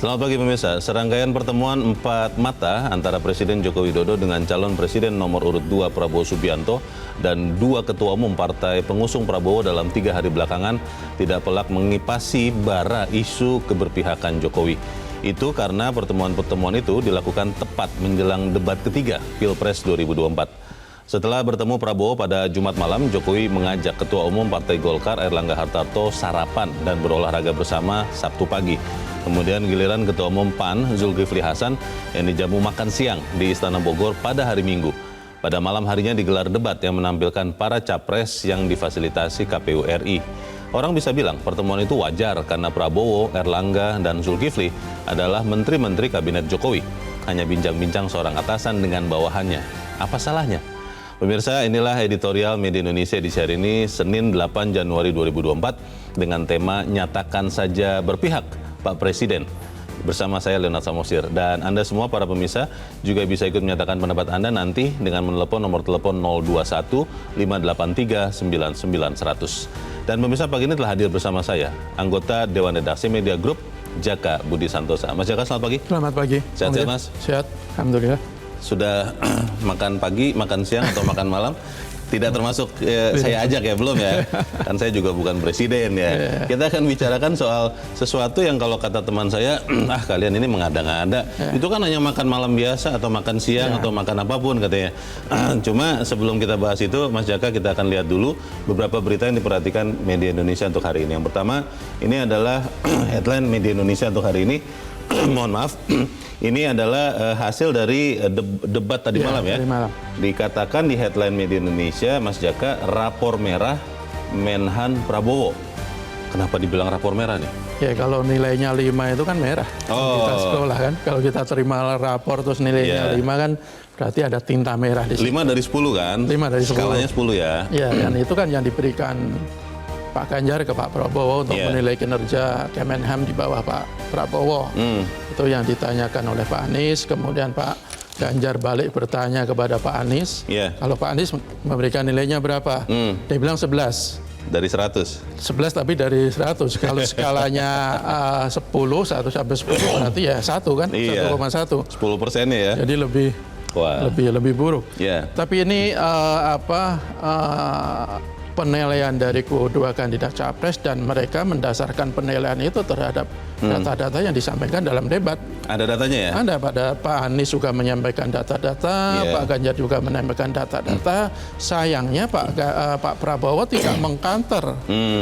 Selamat pagi pemirsa. Serangkaian pertemuan empat mata antara Presiden Joko Widodo dengan calon Presiden nomor urut 2 Prabowo Subianto dan dua ketua umum partai pengusung Prabowo dalam 3 hari belakangan tidak pelak mengipasi bara isu keberpihakan Jokowi. Itu karena pertemuan-pertemuan itu dilakukan tepat menjelang debat ketiga Pilpres 2024. Setelah bertemu Prabowo pada Jumat malam, Jokowi mengajak Ketua Umum Partai Golkar Airlangga Hartarto sarapan dan berolahraga bersama Sabtu pagi. Kemudian giliran Ketua Umum PAN Zulkifli Hasan yang dijamu makan siang di Istana Bogor pada hari Minggu. Pada malam harinya digelar debat yang menampilkan para capres yang difasilitasi KPU RI. Orang bisa bilang pertemuan itu wajar karena Prabowo, Airlangga, dan Zulkifli adalah menteri-menteri kabinet Jokowi. Hanya bincang-bincang seorang atasan dengan bawahannya. Apa salahnya? Pemirsa, inilah editorial Media Indonesia di hari ini, Senin 8 Januari 2024, dengan tema Nyatakan Saja Berpihak Pak Presiden. Bersama saya Leonard Samosir. Dan Anda semua para pemirsa juga bisa ikut menyatakan pendapat Anda nanti dengan menelepon nomor telepon 021 583 99 100. Dan pemirsa, pagi ini telah hadir bersama saya, anggota Dewan Redaksi Media Group, Jaka Budi Santosa. Mas Jaka, selamat pagi. Selamat pagi. Sehat-sehat, Mas? Sehat, alhamdulillah. Sudah makan pagi, makan siang, atau makan malam? Tidak termasuk saya ajak ya, belum ya? Kan saya juga bukan presiden ya. Kita akan bicarakan soal sesuatu yang kalau kata teman saya, kalian ini mengada-ngada. Itu kan hanya makan malam biasa atau makan siang atau makan apapun katanya. Cuma sebelum kita bahas itu, Mas Jaka, kita akan lihat dulu beberapa berita yang diperhatikan Media Indonesia untuk hari ini. Yang pertama, ini adalah headline Media Indonesia untuk hari ini. Mohon maaf, ini adalah hasil dari debat tadi malam ya. Malam. Dikatakan di headline Media Indonesia, Mas Jaka, rapor merah Menhan Prabowo. Kenapa dibilang rapor merah nih? Ya kalau nilainya 5 itu kan merah. Kita sekolah kan. Kalau kita terima rapor terus nilainya 5 kan berarti ada tinta merah di situ. 5 dari 10 kan? 5 dari 10. Skalanya 10 ya. Ya, dan itu kan yang diberikan Pak Ganjar ke Pak Prabowo untuk menilai kinerja Kemenham di bawah Pak Prabowo. Itu yang ditanyakan oleh Pak Anies, kemudian Pak Ganjar balik bertanya kepada Pak Anies. Kalau Pak Anies memberikan nilainya berapa? Dia bilang 11. Dari 100? 11 tapi dari 100. Kalau skalanya 10, 1 sampai 10 berarti ya 1 kan? 1,1. 10%-nya ya? Jadi lebih buruk. Tapi ini penilaian dari kedua kandidat capres dan mereka mendasarkan penilaian itu terhadap data-data yang disampaikan dalam debat. Ada datanya ya? Ada, pada Pak Anies juga menyampaikan data-data, Pak Ganjar juga menyampaikan data-data. Sayangnya Pak Prabowo tidak mengkanter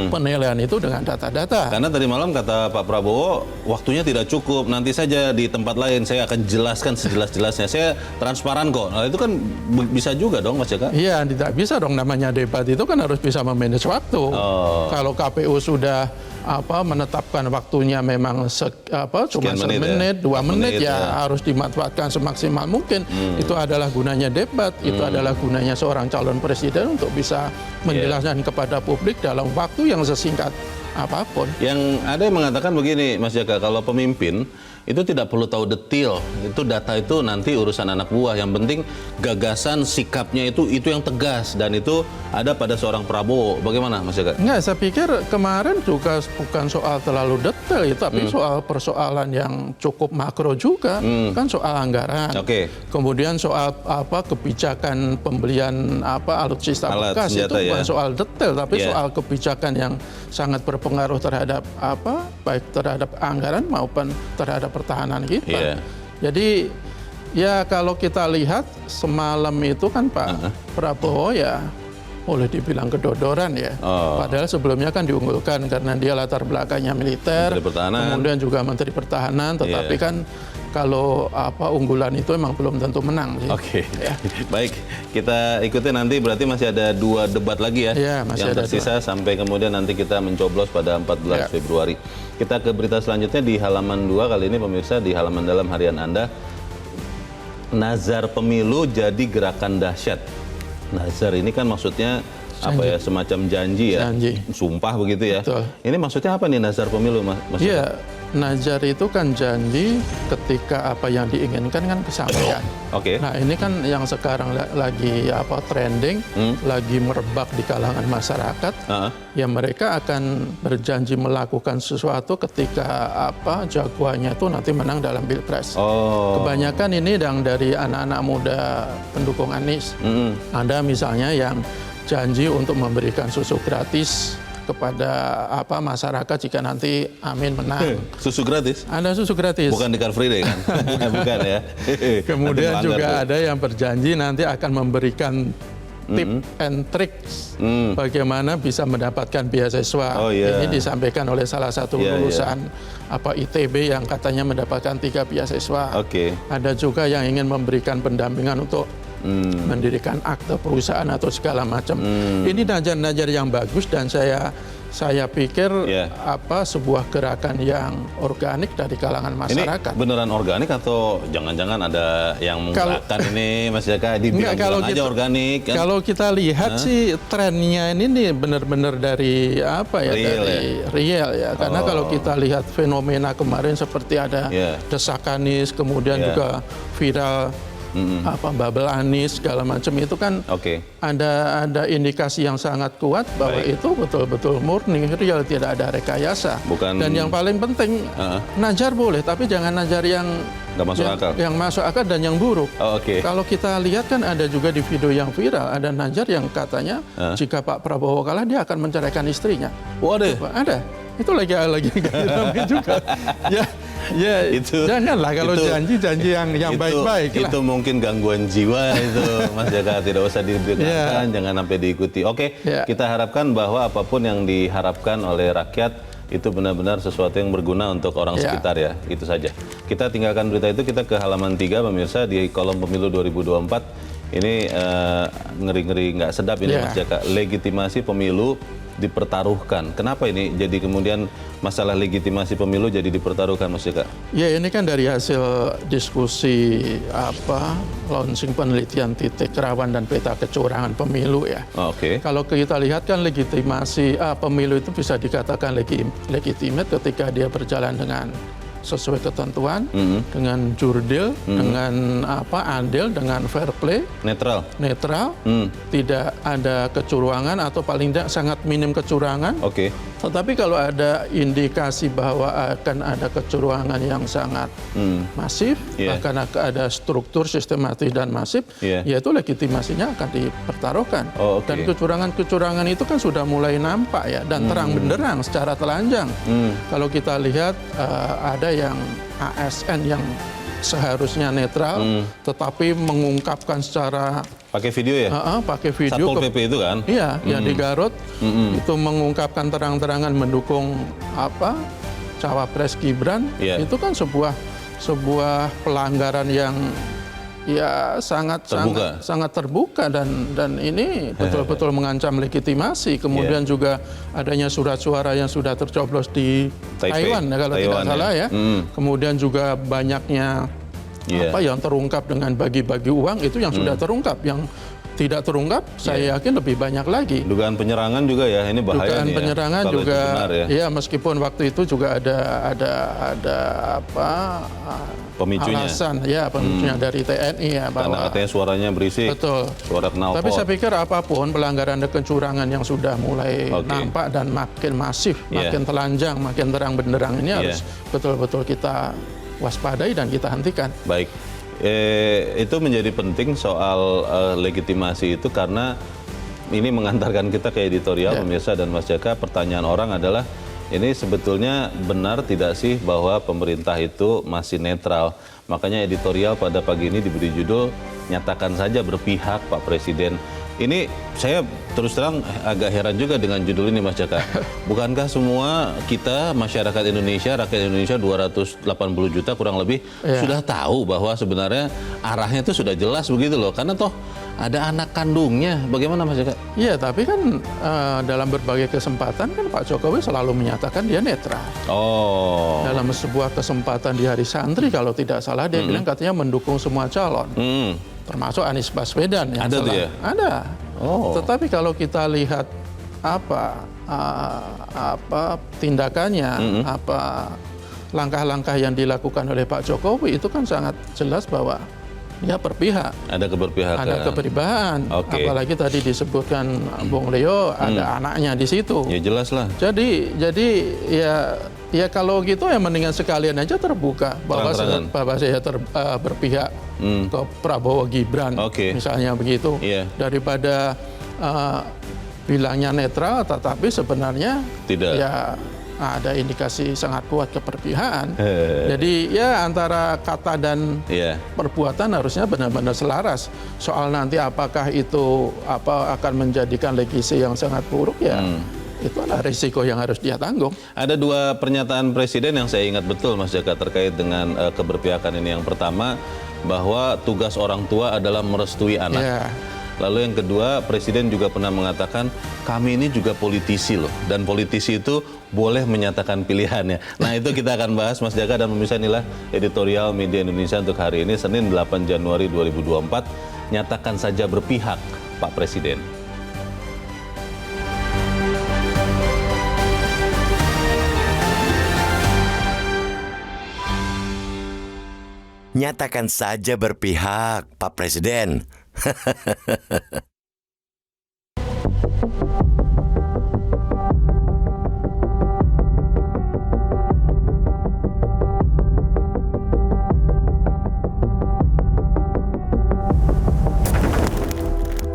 penilaian itu dengan data-data. Karena tadi malam kata Pak Prabowo, waktunya tidak cukup, nanti saja di tempat lain saya akan jelaskan sejelas-jelasnya. Saya transparan kok. Nah itu kan bisa juga dong, Mas Jaka? Iya, tidak bisa dong, namanya debat itu kan harus bisa memanage waktu. Kalau KPU sudah menetapkan waktunya memang cuma semenit, 2 menit ya harus dimanfaatkan semaksimal mungkin. Itu adalah gunanya debat, itu adalah gunanya seorang calon presiden untuk bisa menjelaskan kepada publik dalam waktu yang sesingkat apapun. Yang ada yang mengatakan begini, Mas Jaka, kalau pemimpin itu tidak perlu tahu detail, itu data itu nanti urusan anak buah. Yang penting gagasan, sikapnya itu yang tegas, dan itu ada pada seorang Prabowo. Bagaimana, Mas Jaka? Enggak, saya pikir kemarin juga bukan soal terlalu detail, tapi soal persoalan yang cukup makro juga, kan soal anggaran. Kemudian soal kebijakan pembelian alutsista bekas, itu bukan soal detail, tapi soal kebijakan yang sangat berpengaruh terhadap baik terhadap anggaran maupun terhadap pertahanan kita. Jadi ya kalau kita lihat semalam itu kan Pak Prabowo ya boleh dibilang kedodoran ya. Padahal sebelumnya kan diunggulkan karena dia latar belakangnya militer, kemudian juga Menteri Pertahanan, tetapi kan kalau unggulan itu emang belum tentu menang. Baik, kita ikuti nanti, berarti masih ada 2 debat lagi ya, yang tersisa sampai kemudian nanti kita mencoblos pada 14 Februari. Kita ke berita selanjutnya di halaman 2 kali ini, pemirsa, di halaman dalam harian Anda. Nazar pemilu jadi gerakan dahsyat. Nazar ini kan maksudnya semacam janji ya, sumpah begitu ya. Ini maksudnya apa nih nazar pemilu, Mas? Najar itu kan janji ketika apa yang diinginkan kan kesampaian. Oke. Nah ini kan yang sekarang lagi trending, lagi merebak di kalangan masyarakat. Ya mereka akan berjanji melakukan sesuatu ketika jagoannya itu nanti menang dalam pilpres. Kebanyakan ini yang dari anak-anak muda pendukung Anies. Ada misalnya yang janji untuk memberikan susu gratis kepada masyarakat jika nanti Amin menang. Susu gratis? Ada susu gratis. Bukan di Car Free Day kan? Bukan ya. Kemudian juga ada yang berjanji nanti akan memberikan tip and tricks bagaimana bisa mendapatkan beasiswa. Ini disampaikan oleh salah satu lulusan ITB yang katanya mendapatkan 3 beasiswa. Ada juga yang ingin memberikan pendampingan untuk mendirikan akte perusahaan atau segala macam. Ini najar-najar yang bagus dan saya pikir sebuah gerakan yang organik dari kalangan masyarakat. Ini beneran organik atau jangan-jangan ada yang menggerakkan ini Mas Jaka dibilang aja organik? Kan? Kalau kita lihat sih trennya ini benar-benar dari real ya. Karena kalau kita lihat fenomena kemarin seperti ada desakan Anies, kemudian juga viral bubble Anies segala macam itu kan ada indikasi yang sangat kuat bahwa itu betul-betul murni real, tidak ada rekayasa. Dan yang paling penting najar boleh tapi jangan najar yang nggak masuk akal. Yang masuk akal dan yang buruk. Kalau kita lihat kan ada juga di video yang viral ada najar yang katanya jika Pak Prabowo kalah dia akan menceraikan istrinya. Ada. Itu lagi ramai juga. Ya, itu janganlah kalau janji yang baik-baik. Itu mungkin gangguan jiwa itu, Mas Jaka, tidak usah didengarkan, jangan sampai diikuti. Kita harapkan bahwa apapun yang diharapkan oleh rakyat itu benar-benar sesuatu yang berguna untuk orang sekitar ya, itu saja. Kita tinggalkan berita itu, kita ke halaman 3 pemirsa di kolom pemilu 2024. Ini ngeri-ngeri nggak sedap ini Mas Jaka, legitimasi pemilu dipertaruhkan. Kenapa ini jadi kemudian masalah legitimasi pemilu jadi dipertaruhkan Mas Jaka? Ya ini kan dari hasil diskusi launching penelitian titik rawan dan peta kecurangan pemilu ya. Kalau kita lihat kan legitimasi pemilu itu bisa dikatakan legitimate ketika dia berjalan dengan sesuai ketentuan, dengan jurdil, dengan adil, dengan fair play, netral, tidak ada kecurangan atau paling tidak sangat minim kecurangan. Tetapi kalau ada indikasi bahwa akan ada kecurangan yang sangat masif, akan ada struktur sistematis dan masif, yaitu legitimasinya akan dipertaruhkan. Dan kecurangan-kecurangan itu kan sudah mulai nampak ya dan terang benderang secara telanjang. Kalau kita lihat ada yang ASN yang seharusnya netral, tetapi mengungkapkan secara pakai video ya? Pakai video. Satpol PP itu kan? Iya, yang di Garut itu mengungkapkan terang-terangan mendukung cawapres Gibran. Itu kan sebuah pelanggaran yang sangat terbuka dan ini betul-betul mengancam legitimasi. Kemudian juga adanya surat suara yang sudah tercoblos di Taiwan ya, kalau tidak salah ya. Kemudian juga banyaknya yang terungkap dengan bagi-bagi uang itu yang sudah terungkap, yang tidak terungkap saya yakin lebih banyak lagi. Dugaan penyerangan juga ya, ini bahaya. Dugaan penyerangan juga ya, meskipun waktu itu juga ada pemicunya. Alasan pemicunya dari TNI ya, bahwa karena katanya suaranya berisik. Betul. Suara knalpot. Tapi saya pikir apapun pelanggaran dan kecurangan yang sudah mulai nampak dan makin masif, makin telanjang, makin terang benderang ini harus betul-betul kita waspadai dan kita hentikan. Baik. Itu menjadi penting soal legitimasi itu karena ini mengantarkan kita ke editorial pemirsa dan Mas Jaka. Pertanyaan orang adalah ini sebetulnya benar tidak sih bahwa pemerintah itu masih netral? Makanya editorial pada pagi ini diberi judul nyatakan saja berpihak Pak Presiden. Ini saya terus terang agak heran juga dengan judul ini Mas Jaka. Bukankah semua kita masyarakat Indonesia, rakyat Indonesia 280 juta kurang lebih sudah tahu bahwa sebenarnya arahnya itu sudah jelas begitu loh. Karena toh ada anak kandungnya. Bagaimana Mas Jaka? Iya, tapi kan dalam berbagai kesempatan kan Pak Jokowi selalu menyatakan dia netral. Dalam sebuah kesempatan di Hari Santri kalau tidak salah dia bilang katanya mendukung semua calon. Termasuk Anies Baswedan yang ada tuh ya? Ada. Tetapi kalau kita lihat langkah-langkah yang dilakukan oleh Pak Jokowi itu kan sangat jelas bahwa ya berpihak. Ada keberpihakan. Ada keberpihakan. Oke. Apalagi tadi disebutkan Bung Leo ada anaknya di situ. Ya jelas lah. Jadi ya kalau gitu ya mendingan sekalian aja terbuka bahwa saya berpihak ke Prabowo Gibran, misalnya begitu, daripada bilangnya netral, tetapi sebenarnya tidak. Ya ada indikasi sangat kuat keberpihakan. Jadi ya antara kata dan perbuatan harusnya benar-benar selaras. Soal nanti apakah itu akan menjadikan legasi yang sangat buruk ya. Itu adalah risiko yang harus dia tanggung. Ada dua pernyataan Presiden yang saya ingat betul, Mas Jaka, terkait dengan keberpihakan ini. Yang pertama, bahwa tugas orang tua adalah merestui anak. Lalu yang kedua, Presiden juga pernah mengatakan, kami ini juga politisi loh. Dan politisi itu boleh menyatakan pilihannya. Nah itu kita akan bahas, Mas Jaka, dan pemirsa, inilah editorial Media Indonesia untuk hari ini, Senin 8 Januari 2024. Nyatakan saja berpihak, Pak Presiden. Nyatakan saja berpihak, Pak Presiden.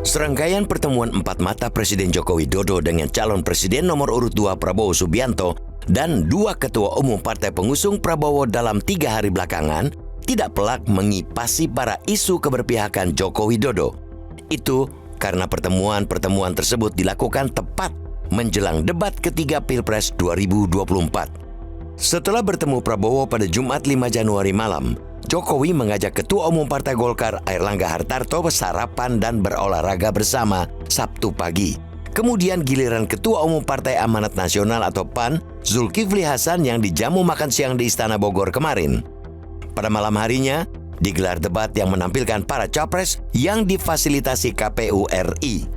Serangkaian pertemuan empat mata Presiden Joko Widodo dengan calon Presiden nomor urut 2 Prabowo Subianto dan dua ketua umum partai pengusung Prabowo dalam 3 hari belakangan tidak pelak mengipasi para isu keberpihakan Joko Widodo. Itu karena pertemuan-pertemuan tersebut dilakukan tepat menjelang debat ketiga Pilpres 2024. Setelah bertemu Prabowo pada Jumat 5 Januari malam, Jokowi mengajak Ketua Umum Partai Golkar Airlangga Hartarto sarapan dan berolahraga bersama Sabtu pagi. Kemudian giliran Ketua Umum Partai Amanat Nasional atau PAN, Zulkifli Hasan yang dijamu makan siang di Istana Bogor kemarin. Pada malam harinya, digelar debat yang menampilkan para capres yang difasilitasi KPU RI.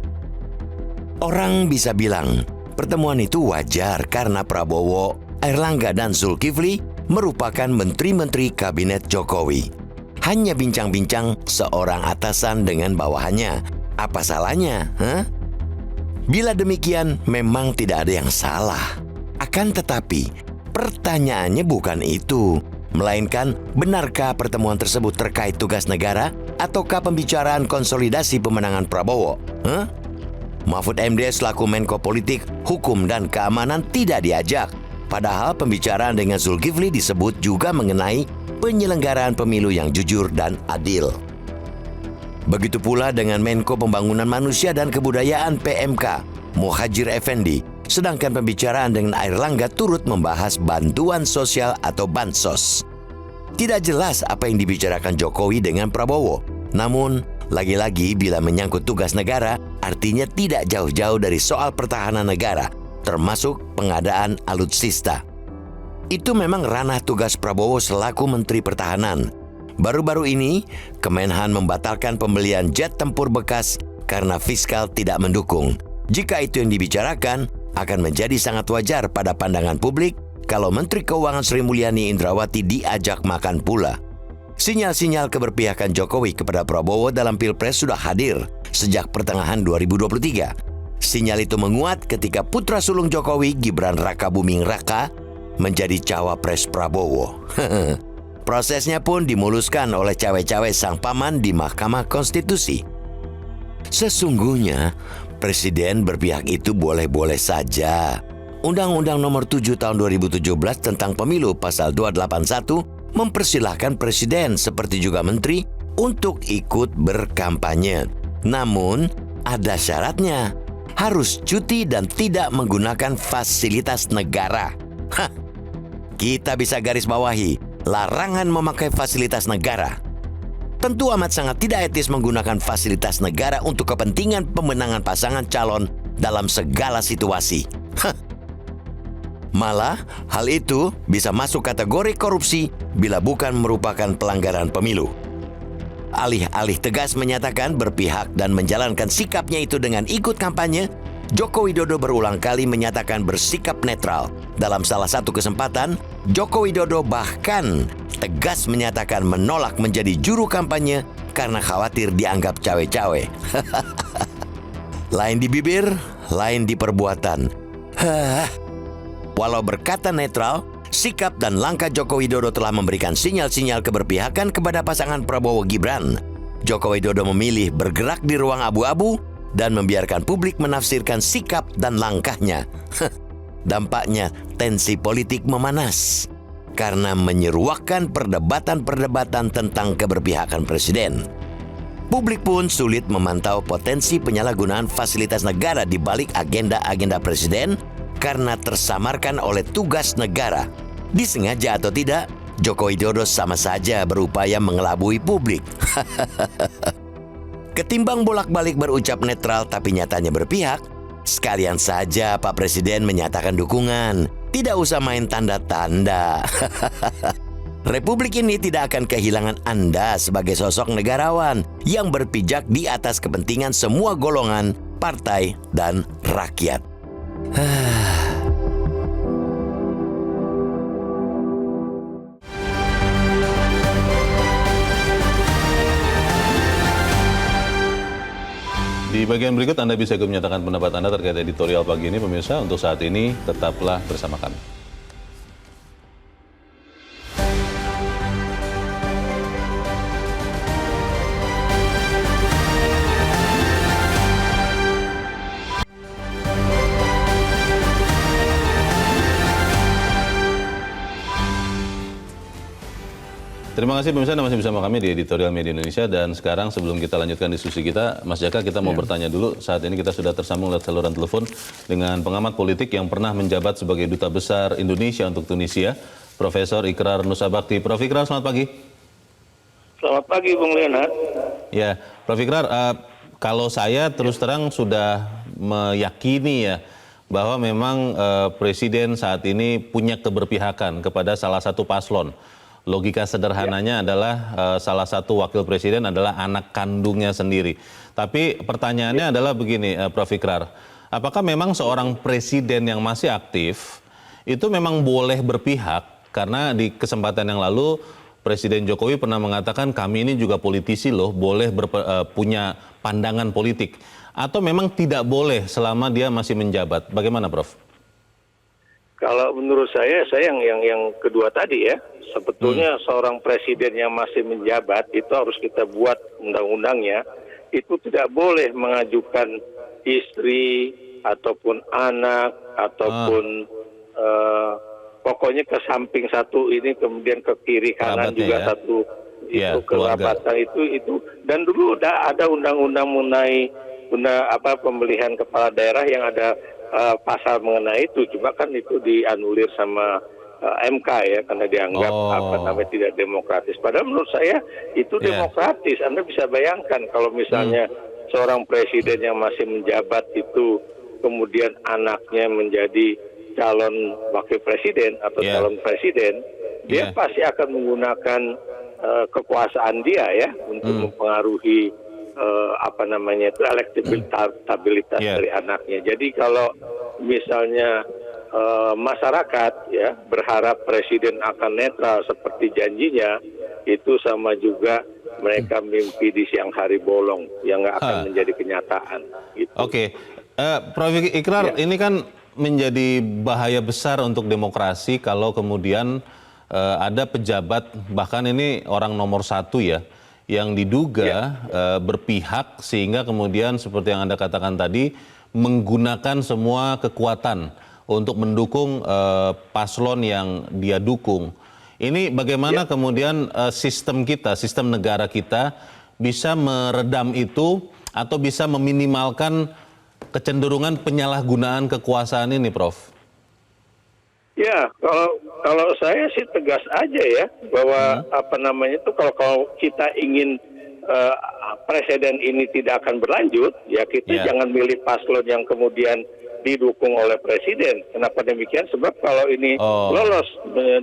Orang bisa bilang, pertemuan itu wajar karena Prabowo, Airlangga, dan Zulkifli merupakan menteri-menteri kabinet Jokowi. Hanya bincang-bincang seorang atasan dengan bawahannya. Apa salahnya? Bila demikian, memang tidak ada yang salah. Akan tetapi, pertanyaannya bukan itu. Melainkan, benarkah pertemuan tersebut terkait tugas negara ataukah pembicaraan konsolidasi pemenangan Prabowo? Mahfud MD selaku Menko Politik, Hukum, dan Keamanan tidak diajak. Padahal pembicaraan dengan Zulkifli disebut juga mengenai penyelenggaraan pemilu yang jujur dan adil. Begitu pula dengan Menko Pembangunan Manusia dan Kebudayaan PMK, Muhadjir Effendi. Sedangkan pembicaraan dengan Airlangga turut membahas bantuan sosial atau bansos. Tidak jelas apa yang dibicarakan Jokowi dengan Prabowo. Namun, lagi-lagi bila menyangkut tugas negara, artinya tidak jauh-jauh dari soal pertahanan negara, termasuk pengadaan alutsista. Itu memang ranah tugas Prabowo selaku Menteri Pertahanan. Baru-baru ini, Kemenhan membatalkan pembelian jet tempur bekas karena fiskal tidak mendukung. Jika itu yang dibicarakan, akan menjadi sangat wajar pada pandangan publik kalau Menteri Keuangan Sri Mulyani Indrawati diajak makan pula. Sinyal-sinyal keberpihakan Jokowi kepada Prabowo dalam Pilpres sudah hadir sejak pertengahan 2023. Sinyal itu menguat ketika putra sulung Jokowi, Gibran Rakabuming Raka, menjadi cawapres Prabowo. Prosesnya pun dimuluskan oleh cawe-cawe sang paman di Mahkamah Konstitusi. Sesungguhnya, Presiden berpihak itu boleh-boleh saja. Undang-Undang Nomor 7 Tahun 2017 tentang Pemilu Pasal 281 mempersilahkan Presiden seperti juga Menteri untuk ikut berkampanye. Namun, ada syaratnya. Harus cuti dan tidak menggunakan fasilitas negara. Kita bisa garis bawahi, larangan memakai fasilitas negara. Tentu amat sangat tidak etis menggunakan fasilitas negara untuk kepentingan pemenangan pasangan calon dalam segala situasi. Malah, hal itu bisa masuk kategori korupsi bila bukan merupakan pelanggaran pemilu. Alih-alih tegas menyatakan berpihak dan menjalankan sikapnya itu dengan ikut kampanye, Joko Widodo berulang kali menyatakan bersikap netral. Dalam salah satu kesempatan, Joko Widodo bahkan tegas menyatakan menolak menjadi juru kampanye karena khawatir dianggap cawe-cawe. Lain di bibir, lain di perbuatan. Walau berkata netral, sikap dan langkah Joko Widodo telah memberikan sinyal-sinyal keberpihakan kepada pasangan Prabowo Gibran. Joko Widodo memilih bergerak di ruang abu-abu dan membiarkan publik menafsirkan sikap dan langkahnya. Dampaknya tensi politik memanas karena menyeruakkan perdebatan-perdebatan tentang keberpihakan presiden. Publik pun sulit memantau potensi penyalahgunaan fasilitas negara di balik agenda-agenda presiden karena tersamarkan oleh tugas negara. Disengaja atau tidak, Joko Widodo sama saja berupaya mengelabui publik. Ketimbang bolak-balik berucap netral tapi nyatanya berpihak, sekalian saja Pak Presiden menyatakan dukungan. Tidak usah main tanda-tanda. Republik ini tidak akan kehilangan Anda sebagai sosok negarawan yang berpijak di atas kepentingan semua golongan, partai, dan rakyat. Di bagian berikut Anda bisa menyatakan pendapat Anda terkait editorial pagi ini, pemirsa. Untuk saat ini, tetaplah bersama kami. Terima kasih pemirsa, Anda masih bersama kami di Editorial Media Indonesia. Dan sekarang sebelum kita lanjutkan diskusi kita, Mas Jaka, kita mau bertanya dulu. Saat ini kita sudah tersambung lewat saluran telepon dengan pengamat politik yang pernah menjabat sebagai Duta Besar Indonesia untuk Tunisia, Profesor Ikrar Nusa-Bakti. Prof. Ikrar, selamat pagi. Selamat pagi, Bung Leonard. Ya, Prof. Ikrar, kalau saya terus terang sudah meyakini ya, bahwa memang Presiden saat ini punya keberpihakan kepada salah satu paslon. Logika sederhananya adalah salah satu wakil presiden adalah anak kandungnya sendiri. Tapi pertanyaannya adalah begini, Prof. Ikrar, apakah memang seorang presiden yang masih aktif itu memang boleh berpihak? Karena di kesempatan yang lalu Presiden Jokowi pernah mengatakan kami ini juga politisi loh, boleh punya pandangan politik. Atau memang tidak boleh selama dia masih menjabat? Bagaimana, Prof? Kalau menurut saya yang kedua tadi ya, sebetulnya seorang presiden yang masih menjabat itu harus kita buat undang-undangnya, itu tidak boleh mengajukan istri ataupun anak ataupun pokoknya ke samping satu ini kemudian ke kiri kanan juga ya. Satu itu kerabatan itu dan dulu ada undang-undang mengenai pemilihan kepala daerah yang ada pasal mengenai itu, cuma kan itu dianulir sama MK ya karena dianggap tidak demokratis. Padahal menurut saya itu demokratis. Anda bisa bayangkan kalau misalnya seorang presiden yang masih menjabat itu kemudian anaknya menjadi calon wakil presiden atau calon presiden, dia pasti akan menggunakan kekuasaan dia ya untuk mempengaruhi elektabilitas dari anaknya. Jadi kalau misalnya masyarakat ya berharap presiden akan netral seperti janjinya, itu sama juga mereka mimpi di siang hari bolong yang nggak akan menjadi kenyataan. Gitu. Oke, Prof. Ikrar, ini kan menjadi bahaya besar untuk demokrasi kalau kemudian ada pejabat, bahkan ini orang nomor satu ya, yang diduga berpihak sehingga kemudian seperti yang Anda katakan tadi menggunakan semua kekuatan untuk mendukung paslon yang dia dukung. Ini bagaimana kemudian sistem kita, sistem negara kita bisa meredam itu atau bisa meminimalkan kecenderungan penyalahgunaan kekuasaan ini, Prof? Ya, kalau saya sih tegas aja ya bahwa kalau kita ingin presiden ini tidak akan berlanjut, ya kita jangan milih paslon yang kemudian didukung oleh presiden. Kenapa demikian? Sebab kalau ini lolos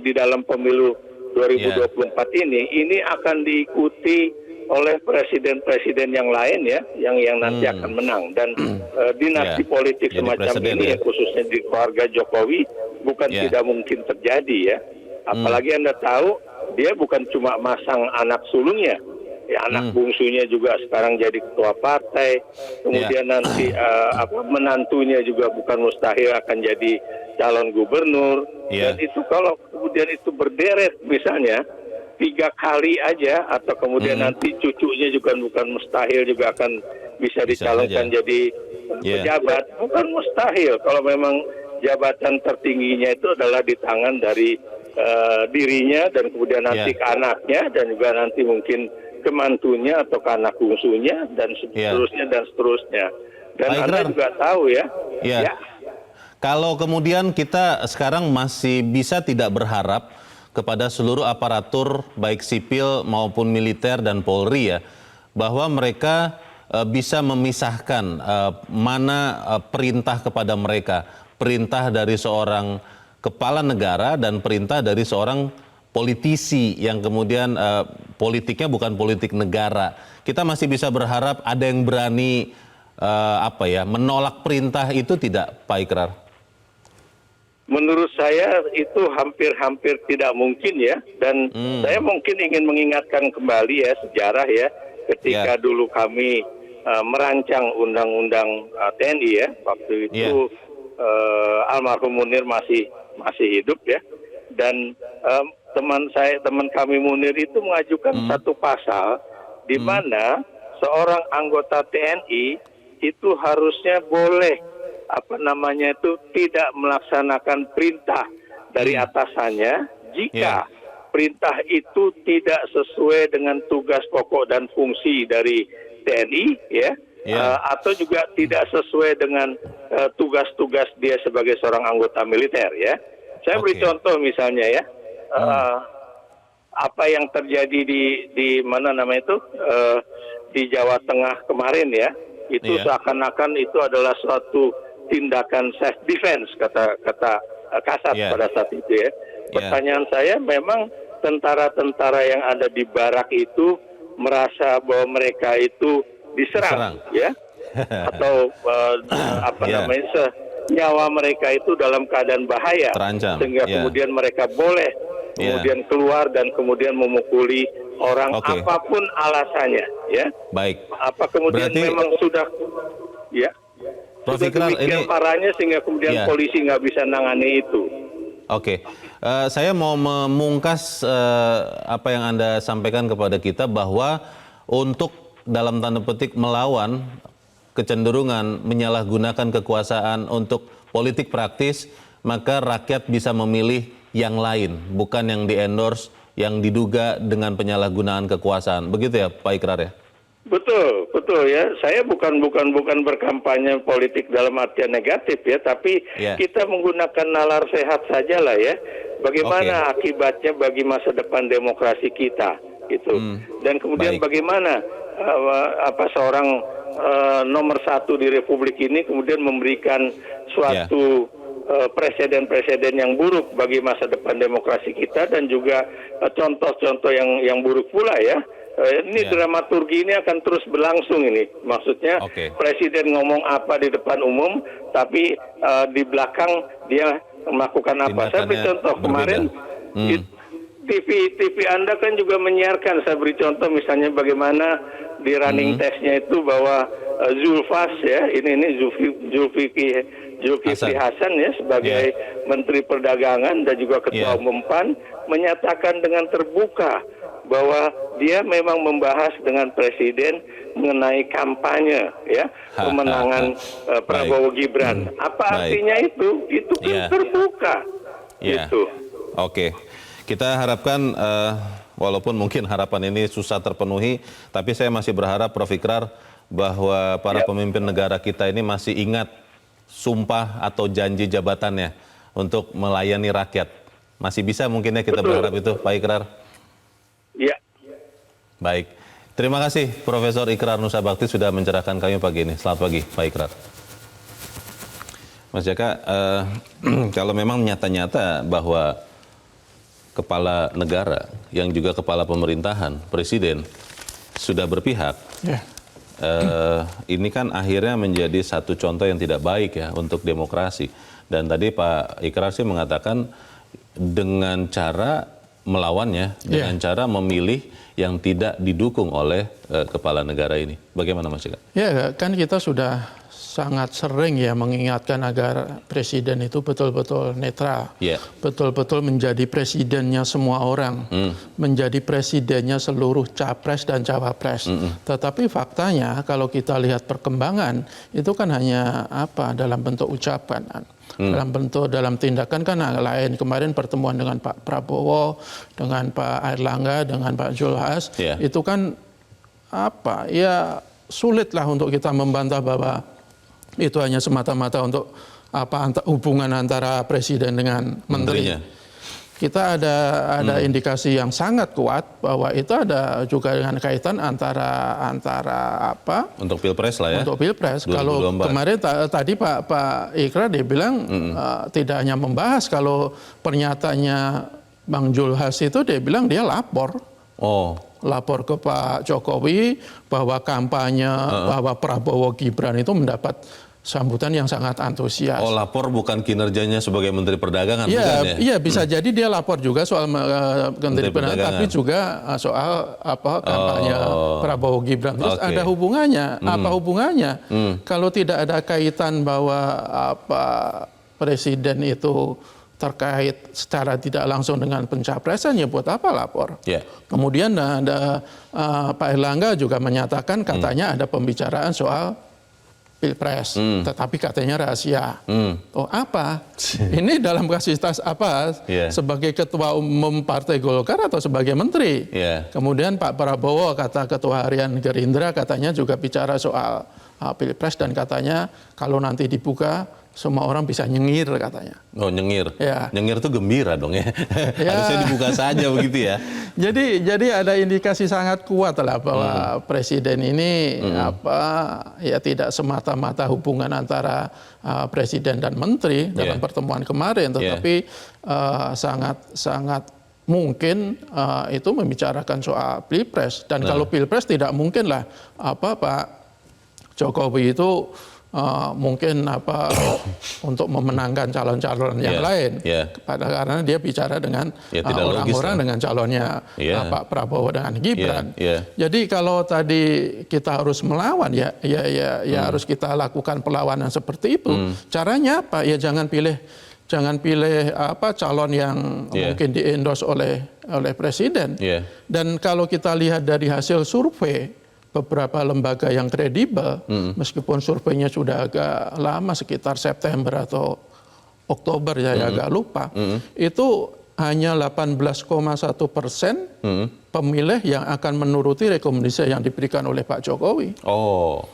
di dalam pemilu 2024 ini akan diikuti oleh presiden-presiden yang lain ya, yang nanti akan menang dan dinasti politik semacam ini khususnya di keluarga Jokowi bukan tidak mungkin terjadi ya. Apalagi Anda tahu dia bukan cuma masang anak sulungnya, ya, anak bungsunya juga sekarang jadi ketua partai, kemudian nanti menantunya juga bukan mustahil akan jadi calon gubernur, dan itu kalau kemudian itu berderet misalnya 3 kali aja, atau kemudian nanti cucunya juga bukan mustahil juga akan bisa dicalonkan jadi pejabat, bukan mustahil kalau memang jabatan tertingginya itu adalah di tangan dari dirinya dan kemudian nanti ke anaknya dan juga nanti mungkin ke mantunya atau ke anak bungsunya dan seterusnya dan seterusnya. Dan Anda juga tahu ya. Kalau kemudian kita sekarang masih bisa tidak berharap kepada seluruh aparatur baik sipil maupun militer dan Polri ya, bahwa mereka bisa memisahkan mana perintah kepada mereka, perintah dari seorang kepala negara dan perintah dari seorang politisi yang kemudian politiknya bukan politik negara. Kita masih bisa berharap ada yang berani menolak perintah itu tidak, Pak Ikrar? Menurut saya itu hampir-hampir tidak mungkin ya, dan saya mungkin ingin mengingatkan kembali ya sejarah ya, ketika dulu kami merancang undang-undang TNI ya, waktu itu almarhum Munir masih hidup ya, dan teman kami Munir itu mengajukan satu pasal di mana seorang anggota TNI itu harusnya boleh tidak melaksanakan perintah dari atasannya jika perintah itu tidak sesuai dengan tugas pokok dan fungsi dari TNI ya. Atau juga tidak sesuai dengan tugas-tugas dia sebagai seorang anggota militer ya. Saya beri contoh misalnya ya, apa yang terjadi di di Jawa Tengah kemarin ya, itu seakan-akan itu adalah suatu tindakan self defense kata Kasat pada saat itu ya. Pertanyaan saya, memang tentara-tentara yang ada di barak itu merasa bahwa mereka itu diserang ya, atau nyawa mereka itu dalam keadaan bahaya, terancam, sehingga kemudian mereka boleh kemudian keluar dan kemudian memukuli orang apapun alasannya ya. Baik. Apa kemudian memang sudah Prof. Ikrar, ini parahnya sehingga kemudian polisi nggak bisa nangani itu. Saya mau memungkas apa yang Anda sampaikan kepada kita, bahwa untuk dalam tanda petik melawan kecenderungan menyalahgunakan kekuasaan untuk politik praktis, maka rakyat bisa memilih yang lain, bukan yang di-endorse, yang diduga dengan penyalahgunaan kekuasaan. Begitu ya Pak Ikrar ya? Betul ya. Saya bukan berkampanye politik dalam artian negatif ya, tapi kita menggunakan nalar sehat saja lah ya. Bagaimana akibatnya bagi masa depan demokrasi kita gitu. Dan kemudian bagaimana seorang nomor 1 di Republik ini kemudian memberikan suatu presiden-presiden yang buruk bagi masa depan demokrasi kita, dan juga contoh-contoh yang buruk pula ya. Ini dramaturgi ini akan terus berlangsung ini. Maksudnya presiden ngomong apa di depan umum, tapi di belakang dia melakukan apa. Saya beri contoh kemarin, TV Anda kan juga menyiarkan, saya beri contoh misalnya bagaimana di running testnya itu bahwa Zulfas ya, ini Zulkifli Hasan ya sebagai Menteri Perdagangan dan juga Ketua Umum PAN menyatakan dengan terbuka bahwa dia memang membahas dengan Presiden mengenai kampanye ya pemenangan Prabowo Gibran. Apa artinya itu? Itu kan terbuka. Gitu. Kita harapkan walaupun mungkin harapan ini susah terpenuhi, tapi saya masih berharap Prof. Ikrar bahwa para pemimpin negara kita ini masih ingat sumpah atau janji jabatannya untuk melayani rakyat. Masih bisa mungkinnya kita berharap itu, Pak Ikrar? Iya. Baik. Terima kasih Profesor Ikrar Nusa Bakti sudah mencerahkan kami pagi ini. Selamat pagi, Pak Ikrar. Mas Jaka, kalau memang nyata-nyata bahwa kepala negara yang juga kepala pemerintahan, presiden, sudah berpihak, ini kan akhirnya menjadi satu contoh yang tidak baik ya untuk demokrasi. Dan tadi Pak Ikrar sih mengatakan dengan cara melawannya, dengan cara memilih yang tidak didukung oleh kepala negara ini. Bagaimana Mas Jaka? Ya, kan kita sudah sangat sering ya mengingatkan agar presiden itu betul-betul netral, betul-betul menjadi presidennya semua orang, menjadi presidennya seluruh capres dan cawapres. Tetapi faktanya kalau kita lihat perkembangan itu kan hanya dalam bentuk ucapan, dalam tindakan kan lain. Kemarin pertemuan dengan Pak Prabowo, dengan Pak Airlangga, dengan Pak Zulhas, itu kan sulitlah untuk kita membantah bahwa itu hanya semata-mata untuk hubungan antara presiden dengan menteri. Kita ada indikasi yang sangat kuat bahwa itu ada juga dengan kaitan antara untuk pilpres lah ya. Untuk pilpres. 2024. Kalau kemarin tadi Pak Ikrar dia bilang tidak hanya membahas, kalau pernyataannya Bang Zulhas itu dia bilang dia lapor. Lapor ke Pak Jokowi bahwa kampanye bahwa Prabowo Gibran itu mendapat sambutan yang sangat antusias. Lapor bukan kinerjanya sebagai Menteri Perdagangan, bukan ya? Iya, bisa jadi dia lapor juga soal Menteri Perdagangan, tapi juga soal kampanye Prabowo Gibran. Terus ada hubungannya? Apa hubungannya? Kalau tidak ada kaitan bahwa presiden itu terkait secara tidak langsung dengan pencapresan, ya buat apa lapor? Kemudian ada Pak Airlangga juga menyatakan katanya ada pembicaraan soal pilpres, tetapi katanya rahasia. Apa? Ini dalam kapasitas apa? Sebagai ketua umum Partai Golkar atau sebagai menteri? Kemudian Pak Prabowo, kata ketua harian Gerindra, katanya juga bicara soal pilpres dan katanya kalau nanti dibuka semua orang bisa nyengir katanya. Nyengir. Nyengir itu gembira dong ya. Harusnya dibuka saja begitu ya. Jadi ada indikasi sangat kuat lah bahwa presiden ini tidak semata-mata hubungan antara presiden dan menteri dalam pertemuan kemarin, tetapi sangat mungkin itu membicarakan soal pilpres. Dan kalau pilpres tidak mungkin lah Pak Jokowi itu mungkin untuk memenangkan calon-calon yang lain, karena dia bicara dengan orang-orang dengan calonnya Pak Prabowo dengan Gibran. Jadi kalau tadi kita harus melawan, ya harus kita lakukan perlawanan seperti itu. Caranya apa? Ya jangan pilih calon yang mungkin di-endorse oleh presiden. Dan kalau kita lihat dari hasil survei beberapa lembaga yang kredibel, meskipun surveinya sudah agak lama, sekitar September atau Oktober, saya agak lupa, itu hanya 18,1% pemilih yang akan menuruti rekomendasi yang diberikan oleh Pak Jokowi.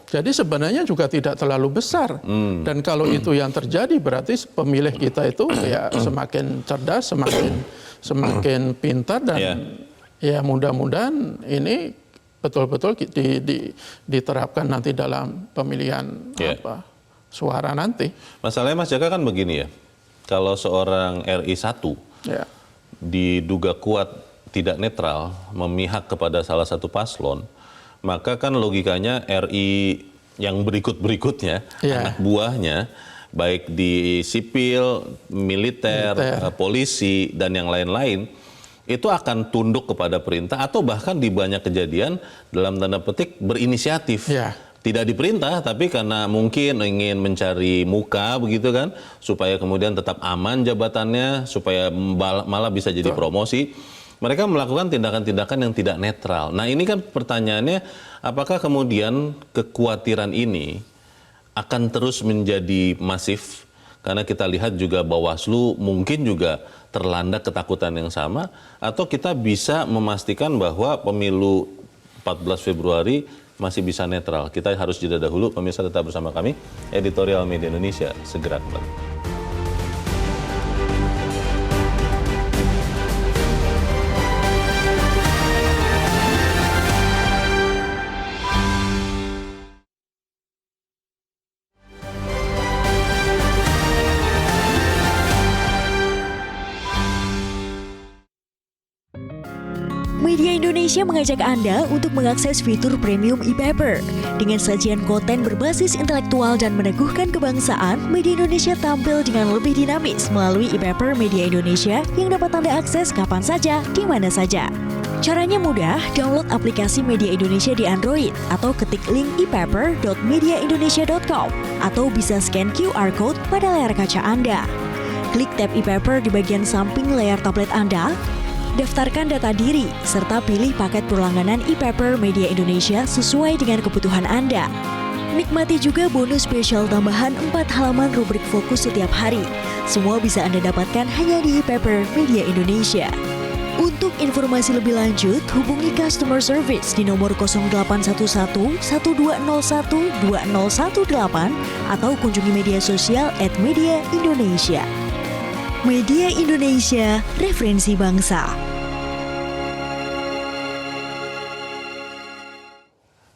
Jadi sebenarnya juga tidak terlalu besar. Dan kalau itu yang terjadi, berarti pemilih kita itu ya semakin cerdas, semakin pintar, dan ya mudah-mudahan ini betul-betul diterapkan nanti dalam pemilihan suara nanti. Masalahnya Mas Jaka kan begini ya, kalau seorang RI 1 diduga kuat tidak netral, memihak kepada salah satu paslon, maka kan logikanya RI yang berikut-berikutnya, anak buahnya, baik di sipil, militer, polisi, dan yang lain-lain, itu akan tunduk kepada perintah atau bahkan di banyak kejadian dalam tanda petik berinisiatif. Tidak diperintah, tapi karena mungkin ingin mencari muka begitu kan, supaya kemudian tetap aman jabatannya, supaya malah bisa jadi promosi. Mereka melakukan tindakan-tindakan yang tidak netral. Nah ini kan pertanyaannya, apakah kemudian kekhawatiran ini akan terus menjadi masif? Karena kita lihat juga Bawaslu mungkin juga terlanda ketakutan yang sama, atau kita bisa memastikan bahwa pemilu 14 Februari masih bisa netral. Kita harus jeda dahulu, pemirsa tetap bersama kami, Editorial Media Indonesia segera kembali. Media Indonesia mengajak Anda untuk mengakses fitur premium e-paper. Dengan sajian konten berbasis intelektual dan meneguhkan kebangsaan, Media Indonesia tampil dengan lebih dinamis melalui e-paper Media Indonesia yang dapat Anda akses kapan saja, di mana saja. Caranya mudah, download aplikasi Media Indonesia di Android atau ketik link epaper.mediaindonesia.com atau bisa scan QR code pada layar kaca Anda. Klik tab e-paper di bagian samping layar tablet Anda, daftarkan data diri, serta pilih paket berlangganan e-paper Media Indonesia sesuai dengan kebutuhan Anda. Nikmati juga bonus spesial tambahan 4 halaman rubrik fokus setiap hari. Semua bisa Anda dapatkan hanya di e-paper Media Indonesia. Untuk informasi lebih lanjut, hubungi customer service di nomor 0811 1201 2018 atau kunjungi media sosial @mediaindonesia. Media Indonesia, referensi bangsa.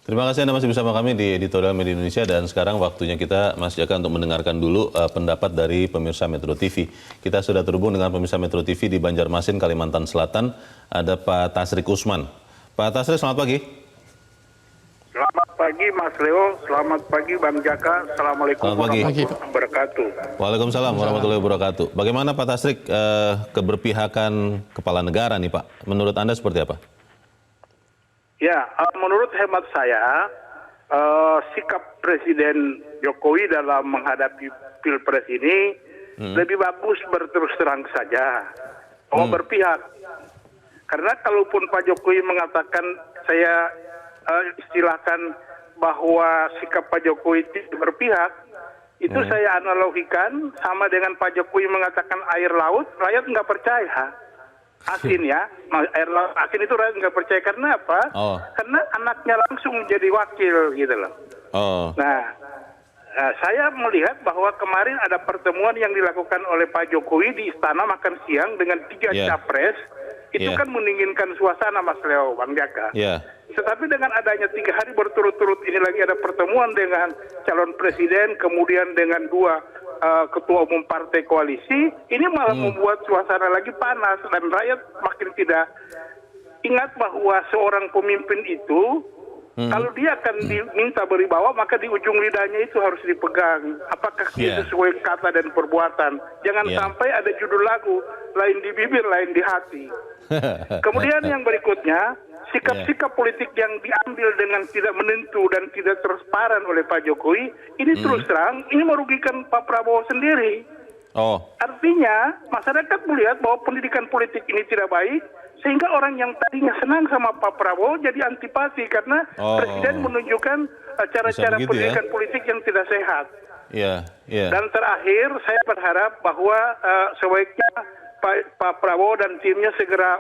Terima kasih Anda masih bersama kami di Editorial Media Indonesia, dan sekarang waktunya kita, Mas Jaka, untuk mendengarkan dulu pendapat dari pemirsa Metro TV. Kita sudah terhubung dengan pemirsa Metro TV di Banjarmasin, Kalimantan Selatan. Ada Pak Tasrik Usman. Pak Tasrik, selamat pagi. Selamat pagi Mas Leo, selamat pagi Bang Jaka. Assalamualaikum warahmatullahi wabarakatuh. Waalaikumsalam warahmatullahi wabarakatuh. Bagaimana Pak Tasrik keberpihakan kepala negara nih Pak? Menurut Anda seperti apa? Ya, menurut hemat saya, sikap Presiden Jokowi dalam menghadapi Pilpres ini lebih bagus berterus terang saja, berpihak. Karena kalaupun Pak Jokowi mengatakan, saya istilahkan bahwa sikap Pak Jokowi tidak berpihak, itu saya analogikan sama dengan Pak Jokowi mengatakan air laut, rakyat nggak percaya. Asin ya, air laut asin itu rakyat nggak percaya. Karena apa? Karena anaknya langsung menjadi wakil gitu loh. Nah, saya melihat bahwa kemarin ada pertemuan yang dilakukan oleh Pak Jokowi di Istana Makan Siang dengan 3 capres. Itu kan mendinginkan suasana, Mas Leo, Bang Jaka. Tetapi dengan adanya 3 hari berturut-turut ini lagi ada pertemuan dengan calon presiden, kemudian dengan 2 ketua umum partai koalisi, ini malah membuat suasana lagi panas dan rakyat makin tidak ingat bahwa seorang pemimpin itu kalau dia akan diminta beribawa, maka di ujung lidahnya itu harus dipegang. Apakah itu sesuai kata dan perbuatan? Jangan sampai ada judul lagu, lain di bibir, lain di hati. Kemudian yang berikutnya, sikap-sikap politik yang diambil dengan tidak menentu dan tidak transparan oleh Pak Jokowi, ini terus terang, ini merugikan Pak Prabowo sendiri. Artinya, masyarakat melihat bahwa pendidikan politik ini tidak baik, sehingga orang yang tadinya senang sama Pak Prabowo jadi antipati karena Presiden menunjukkan cara-cara pendidikan politik yang tidak sehat. Dan terakhir, saya berharap bahwa sebaiknya Pak Prabowo dan timnya segera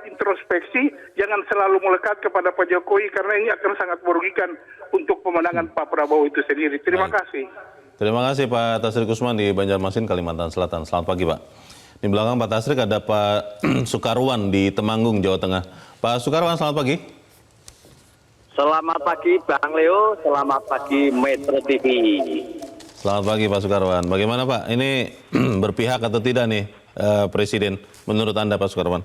introspeksi, jangan selalu melekat kepada Pak Jokowi karena ini akan sangat merugikan untuk pemenangan Pak Prabowo itu sendiri. Terima kasih. Terima kasih Pak Tasrik Usman di Banjarmasin, Kalimantan Selatan. Selamat pagi Pak. Di belakang Pak Tasrik ada Pak Sukarwan di Temanggung, Jawa Tengah. Pak Sukarwan, selamat pagi. Selamat pagi Bang Leo, selamat pagi Metro TV. Selamat pagi Pak Sukarwan. Bagaimana Pak, ini berpihak atau tidak nih Presiden menurut Anda Pak Sukarwan?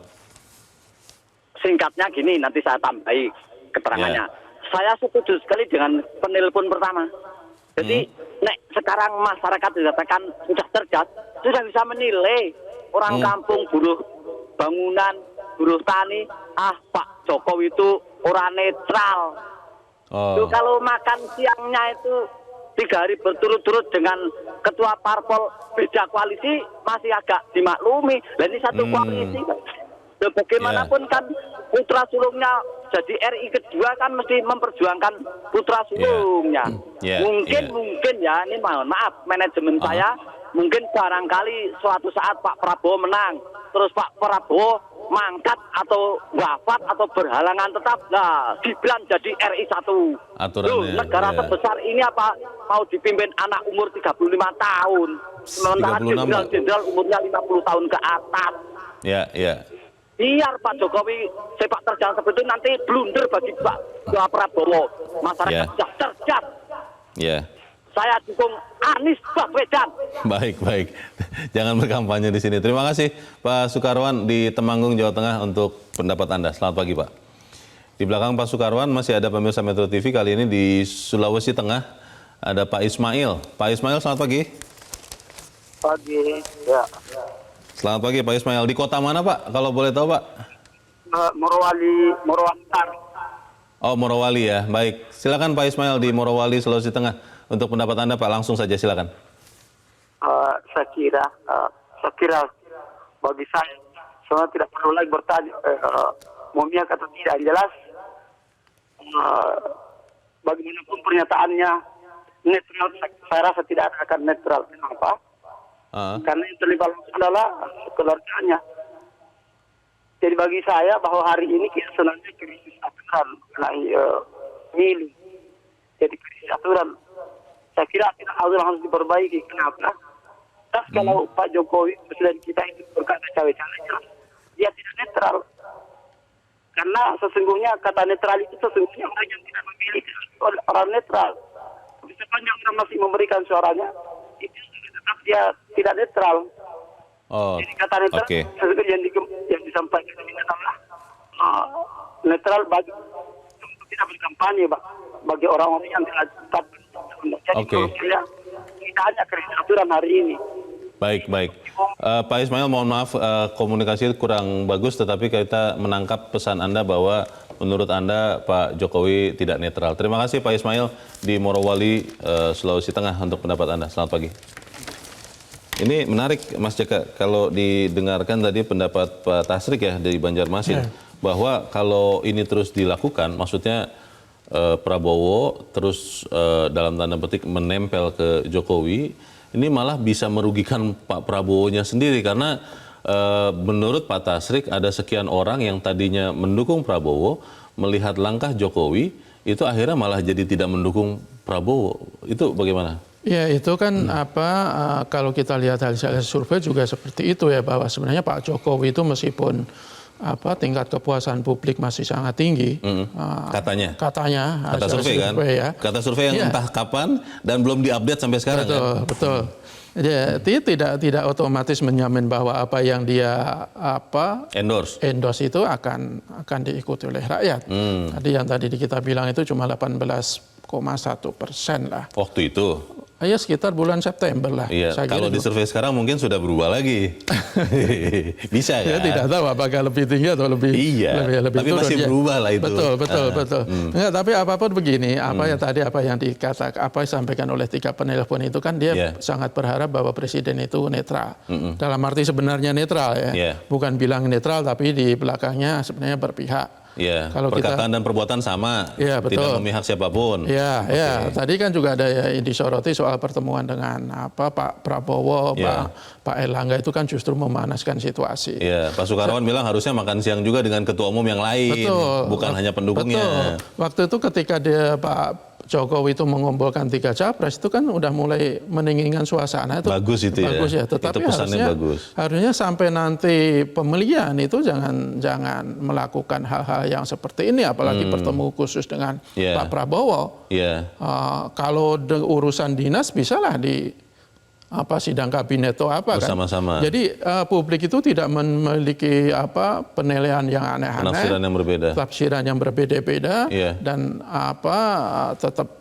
Singkatnya gini, nanti saya tambahi keterangannya. Saya setuju sekali dengan penelpon pertama. Jadi sekarang masyarakat dikatakan sudah cerdas, sudah bisa menilai orang kampung, buruh bangunan, buruh tani, Pak Jokowi itu orang netral. Kalau makan siangnya itu 3 hari berturut-turut dengan ketua parpol beda koalisi masih agak dimaklumi. Lah ini satu koalisi. Bagaimanapun kan putra sulungnya jadi RI kedua kan mesti memperjuangkan putra sulungnya. Mungkin ya, ini mohon maaf manajemen saya, mungkin barangkali suatu saat Pak Prabowo menang, terus Pak Prabowo mangkat atau wafat atau berhalangan tetap, nah Gibran jadi RI 1. Negara sebesar ini apa mau dipimpin anak umur 35 tahun, sementara jenderal umurnya 50 tahun ke atas. Biar Pak Jokowi sepak terjang seperti itu nanti blunder bagi Pak Prabowo. Masyarakat sudah cerdas. Saya dukung Anies Baswedan. Baik. Jangan berkampanye di sini. Terima kasih Pak Sukarwan di Temanggung, Jawa Tengah untuk pendapat Anda. Selamat pagi Pak. Di belakang Pak Sukarwan masih ada pemirsa Metro TV, kali ini di Sulawesi Tengah ada Pak Ismail. Pak Ismail, selamat pagi. Pagi, ya. Selamat pagi Pak Ismail. Di kota mana Pak, kalau boleh tahu Pak? Morowali. Oh, Morowali ya. Baik. Silakan Pak Ismail di Morowali, Sulawesi Tengah. Untuk pendapat Anda Pak, langsung saja silakan. Saya kira bagi saya sebenarnya tidak perlu lagi bertanya memihak atau tidak. Yang jelas bagaimanapun pernyataannya netral, saya rasa tidak akan netral. Kenapa? Karena yang terlibat adalah keluarganya. Jadi bagi saya bahwa hari ini kita sebenarnya krisis aturan mengenai pemilu. Jadi krisis aturan. Saya kira aturan harus diperbaiki. Kenapa? Kalau Pak Jokowi, presiden kita itu berkata cawe-cawe, dia tidak netral. Karena sesungguhnya kata netral itu sesungguhnya orang yang tidak memilih orang netral. Tapi sepanjang orang masih memberikan suaranya, itu tetap dia tidak netral. Jadi kata netral, sesungguhnya yang disampaikan ini adalah netral bagi tidak berkampanye, bagi orang-orang yang tidak tetap. Jadi tidak hanya krisis aturan hari ini. Baik. Pak Ismail, mohon maaf komunikasi kurang bagus, tetapi kita menangkap pesan Anda bahwa menurut Anda Pak Jokowi tidak netral. Terima kasih Pak Ismail di Morowali, Sulawesi Tengah untuk pendapat Anda. Selamat pagi. Ini menarik Mas Jaka, kalau didengarkan tadi pendapat Pak Tasrik ya dari Banjarmasin, bahwa kalau ini terus dilakukan, maksudnya Prabowo terus dalam tanda petik menempel ke Jokowi, ini malah bisa merugikan Pak Prabowo-nya sendiri, karena menurut Pak Tasrik ada sekian orang yang tadinya mendukung Prabowo, melihat langkah Jokowi, itu akhirnya malah jadi tidak mendukung Prabowo. Itu bagaimana? Ya, itu kan kalau kita lihat hasil survei juga seperti itu ya, bahwa sebenarnya Pak Jokowi itu meskipun tingkat kepuasan publik masih sangat tinggi. Katanya kata survei kan? Ya. Kata survei yang entah kapan dan belum diupdate sampai sekarang. Betul. Jadi tidak otomatis menjamin bahwa apa yang dia endorse itu akan diikuti oleh rakyat. Tadi yang tadi kita bilang itu cuma 18,1% lah. Waktu itu? Ya sekitar bulan September lah. Iya, kalau di survei sekarang mungkin sudah berubah lagi. Bisa kan? Ya tidak tahu apakah lebih tinggi atau lebih lebih tapi turun. Masih berubah lah itu. Betul. Enggak, tapi apapun begini, apa yang dikatakan, apa yang disampaikan oleh 3 penelpon itu kan dia sangat berharap bahwa presiden itu netral. Dalam arti sebenarnya netral ya. Bukan bilang netral tapi di belakangnya sebenarnya berpihak. Ya, kalau perkataan dan perbuatan sama, tidak memihak siapapun. Tadi kan juga ada yang disoroti soal pertemuan dengan Pak Prabowo, Pak Erlangga itu kan justru memanaskan situasi. Ya, Pak Sukarwan bilang harusnya makan siang juga dengan ketua umum yang lain, bukan hanya pendukungnya. Waktu itu ketika Pak Jokowi itu mengumpulkan 3 capres itu kan udah mulai mendinginkan suasana itu. Bagus itu ya. Tetapi itu pesannya harusnya sampai nanti pemilihan itu jangan melakukan hal-hal yang seperti ini, apalagi bertemu khusus dengan Pak Prabowo. Kalau urusan dinas bisalah di sidang kabinet atau bersama-sama. Kan. Jadi publik itu tidak memiliki penilaian yang aneh-aneh, tafsiran yang berbeda-beda, dan tetap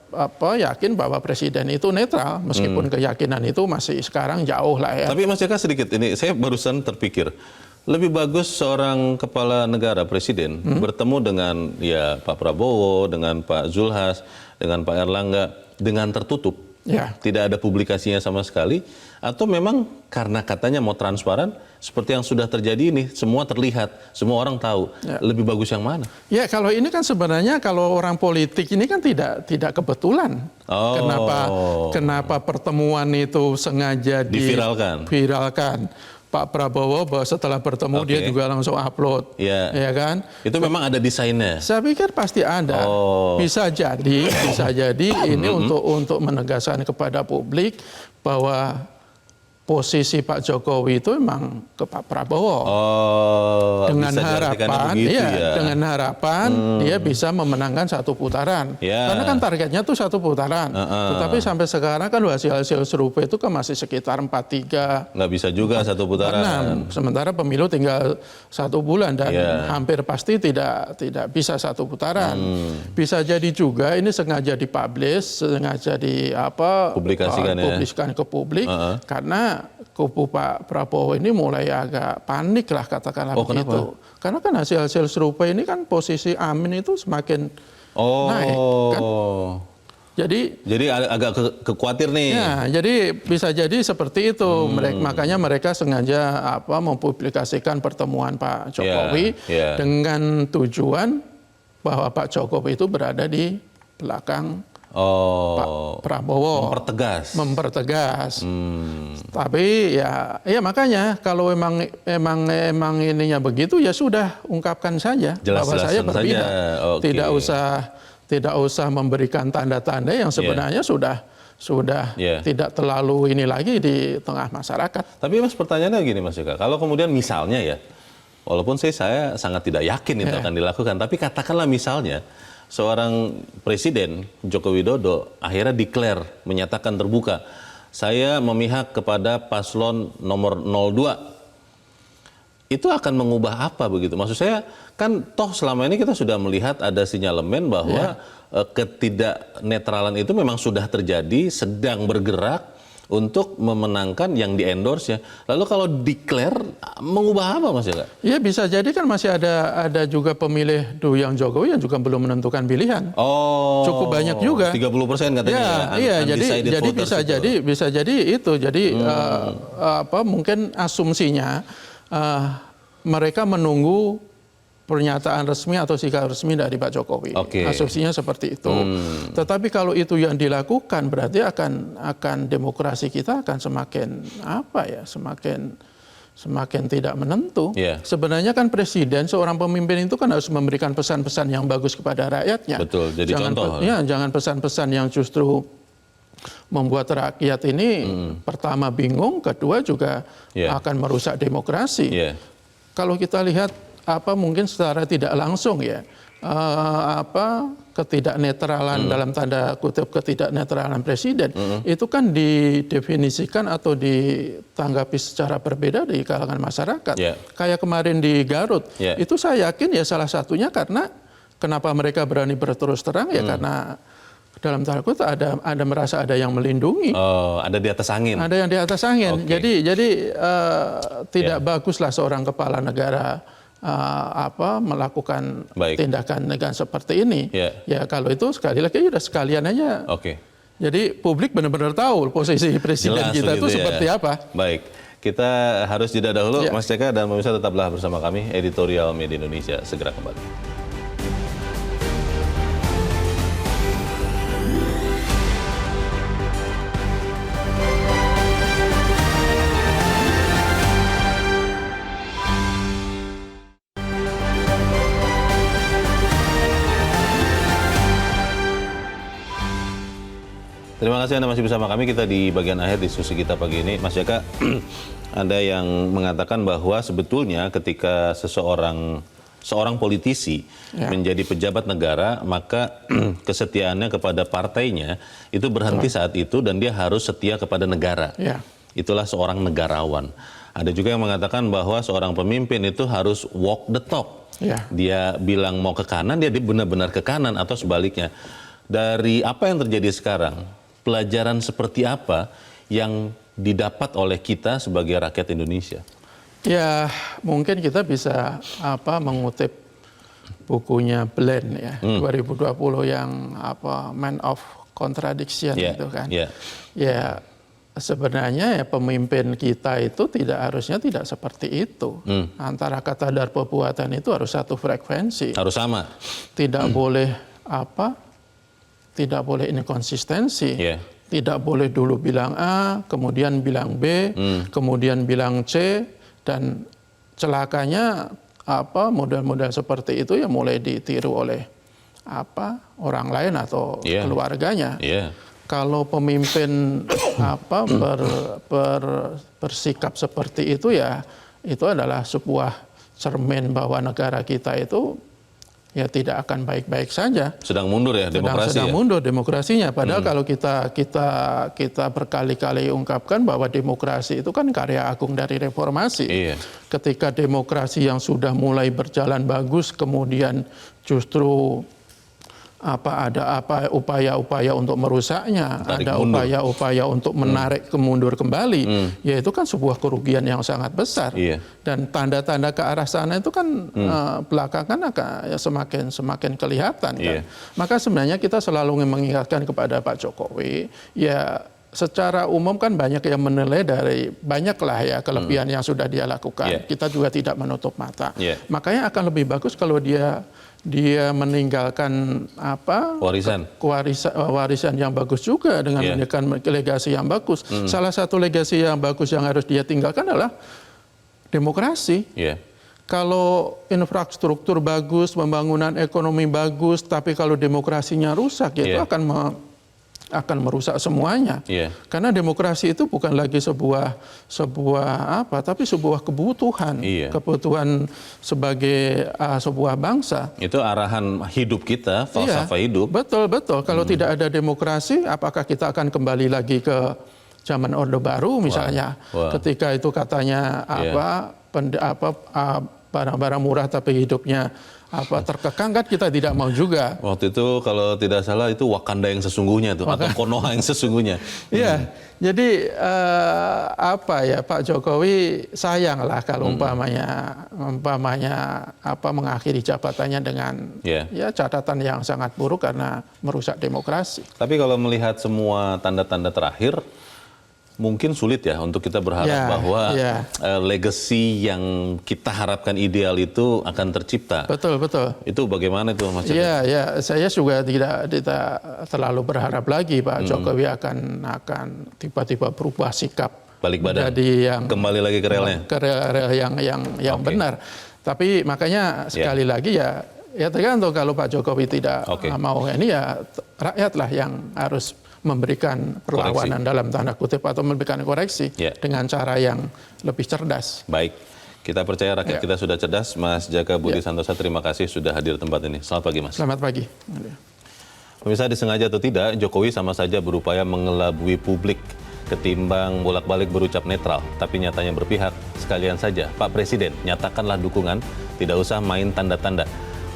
yakin bahwa presiden itu netral, meskipun keyakinan itu masih sekarang jauh lah ya. Tapi Mas Jaka sedikit ini, saya barusan terpikir, lebih bagus seorang kepala negara presiden bertemu dengan Pak Prabowo, dengan Pak Zulhas, dengan Pak Erlangga dengan tertutup. Tidak ada publikasinya sama sekali, atau memang karena katanya mau transparan seperti yang sudah terjadi ini, semua terlihat, semua orang tahu. Lebih bagus yang mana? Ya, kalau ini kan sebenarnya kalau orang politik ini kan tidak kebetulan. Kenapa pertemuan itu sengaja diviralkan. Pak Prabowo bahwa setelah bertemu dia juga langsung upload, ya kan? Itu memang ada desainnya. Saya pikir pasti ada. Bisa jadi ini untuk menegaskan kepada publik bahwa posisi Pak Jokowi itu memang ke Pak Prabowo. Dengan harapan, dengan harapan dia bisa memenangkan satu putaran. Karena kan targetnya tuh satu putaran. Tetapi sampai sekarang kan hasil survei itu kan masih sekitar 4-3. Nggak bisa juga satu putaran. Sementara pemilu tinggal 1 bulan dan hampir pasti tidak bisa satu putaran. Bisa jadi juga ini sengaja dipublish, sengaja publikasikan ke publik karena kubu Pak Prabowo ini mulai agak panik lah katakanlah begitu. Karena kan hasil survei ini kan posisi Amin itu semakin naik kan. Jadi agak khawatir nih. Ya, jadi bisa jadi seperti itu. Makanya mereka sengaja mempublikasikan pertemuan Pak Jokowi dengan tujuan bahwa Pak Jokowi itu berada di belakang Pak Prabowo. Mempertegas. Tapi ya makanya kalau emang ininya begitu ya sudah ungkapkan saja bahwa saya berbeda. Tidak usah memberikan tanda-tanda yang sebenarnya sudah tidak terlalu ini lagi di tengah masyarakat. Tapi Mas pertanyaannya gini Mas Joko, kalau kemudian misalnya ya, walaupun saya sangat tidak yakin itu akan dilakukan, tapi katakanlah misalnya seorang Presiden Joko Widodo akhirnya declare, menyatakan terbuka, saya memihak kepada paslon nomor 02. Itu akan mengubah apa begitu? Maksud saya kan toh selama ini kita sudah melihat ada sinyalemen bahwa ketidaknetralan itu memang sudah terjadi, sedang bergerak untuk memenangkan yang di-endorse ya. Lalu kalau declare mengubah apa Mas Joko? Ya bisa jadi kan masih ada juga pemilih Duyang Jokowi yang juga belum menentukan pilihan. Cukup banyak juga. 30% katanya. Bisa jadi itu. Jadi mungkin asumsinya mereka menunggu pernyataan resmi atau sikap resmi dari Pak Jokowi. Asumsinya seperti itu. Tetapi kalau itu yang dilakukan berarti akan demokrasi kita akan semakin tidak menentu. Sebenarnya kan presiden, seorang pemimpin itu kan harus memberikan pesan-pesan yang bagus kepada rakyatnya. Betul, jadi contoh. Jangan pesan-pesan yang justru membuat rakyat ini pertama bingung, kedua juga akan merusak demokrasi. Kalau kita lihat mungkin secara tidak langsung ya ketidaknetralan dalam tanda kutip ketidaknetralan presiden itu kan didefinisikan atau ditanggapi secara berbeda di kalangan masyarakat. Kayak kemarin di Garut itu saya yakin ya salah satunya karena kenapa mereka berani berterus terang ya karena dalam tanda kutip ada merasa ada yang melindungi. Ada di atas angin. Ada yang di atas angin. Jadi tidak baguslah seorang kepala negara melakukan tindakan dengan seperti ini. Ya kalau itu sekali lagi udah sekalian aja. Jadi publik benar-benar tahu posisi presiden kita itu seperti apa. Baik, kita harus jeda dahulu Mas Joko dan pemirsa tetaplah bersama kami Editorial Media Indonesia segera kembali. Terima kasih Anda masih bersama kami. Kita di bagian akhir diskusi kita pagi ini. Mas Joko, ada yang mengatakan bahwa sebetulnya ketika seorang politisi menjadi pejabat negara, maka kesetiaannya kepada partainya itu berhenti saat itu dan dia harus setia kepada negara. Itulah seorang negarawan. Ada juga yang mengatakan bahwa seorang pemimpin itu harus walk the talk. Dia bilang mau ke kanan, dia benar-benar ke kanan atau sebaliknya. Dari apa yang terjadi sekarang, pelajaran seperti apa yang didapat oleh kita sebagai rakyat Indonesia? Ya, mungkin kita bisa mengutip bukunya Bland ya, 2020 yang Man of Contradiction itu kan. Ya, sebenarnya ya pemimpin kita itu harusnya tidak seperti itu. Antara kata dan perbuatan itu harus satu frekuensi. Harus sama. Tidak boleh tidak boleh inkonsistensi. Tidak boleh dulu bilang A, kemudian bilang B, kemudian bilang C, dan celakanya model-model seperti itu ya mulai ditiru oleh orang lain atau keluarganya. kalau pemimpin bersikap seperti itu, ya itu adalah sebuah cermin bahwa negara kita itu ya tidak akan baik-baik saja. Sedang mundur ya demokrasi. Sedang mundur demokrasinya. Padahal kalau kita berkali-kali ungkapkan bahwa demokrasi itu kan karya agung dari reformasi. Iya. Ketika demokrasi yang sudah mulai berjalan bagus, kemudian justru ada upaya-upaya untuk merusaknya, ada upaya-upaya untuk menarik mundur kembali, ya itu kan sebuah kerugian yang sangat besar. Iya. Dan tanda-tanda ke arah sana itu kan belakangan akan semakin kelihatan. Kan? Maka sebenarnya kita selalu mengingatkan kepada Pak Jokowi, ya secara umum kan banyak yang menilai dari banyaklah ya kelebihan yang sudah dia lakukan. Kita juga tidak menutup mata. Makanya akan lebih bagus kalau dia meninggalkan warisan yang bagus juga dengan meninggalkan legasi yang bagus. Salah satu legasi yang bagus yang harus dia tinggalkan adalah demokrasi. Kalau infrastruktur bagus, pembangunan ekonomi bagus, tapi kalau demokrasinya rusak, itu akan merusak semuanya. Karena demokrasi itu bukan lagi tapi sebuah kebutuhan, kebutuhan sebagai sebuah bangsa. Itu arahan hidup kita, falsafah hidup. Betul. Kalau tidak ada demokrasi, apakah kita akan kembali lagi ke zaman Orde Baru misalnya? Ketika itu katanya barang-barang murah tapi hidupnya terkekang, kan kita tidak mau juga. Waktu itu kalau tidak salah itu Wakanda yang sesungguhnya tuh, atau Konoha yang sesungguhnya. Iya, jadi Pak Jokowi sayanglah kalau umpamanya mengakhiri jabatannya dengan catatan yang sangat buruk karena merusak demokrasi. Tapi kalau melihat semua tanda-tanda terakhir, mungkin sulit ya untuk kita berharap bahwa legacy yang kita harapkan ideal itu akan tercipta. Betul. Itu bagaimana itu Mas? Iya, saya juga tidak terlalu berharap lagi Pak Jokowi akan tiba-tiba berubah sikap, balik badan, kembali lagi ke relnya, ke rel yang benar. Tapi makanya sekali lagi ya tergantung, kalau Pak Jokowi tidak mau ini, ya rakyatlah yang harus memberikan perlawanan dalam tanda kutip atau memberikan koreksi dengan cara yang lebih cerdas. Baik, kita percaya rakyat kita sudah cerdas. Mas Jaka Budi Santosa, terima kasih sudah hadir di tempat ini. Selamat pagi Mas. Selamat pagi. Pemirsa, disengaja atau tidak, Jokowi sama saja berupaya mengelabui publik ketimbang bolak-balik berucap netral, tapi nyatanya berpihak. Sekalian saja, Pak Presiden, nyatakanlah dukungan, tidak usah main tanda-tanda.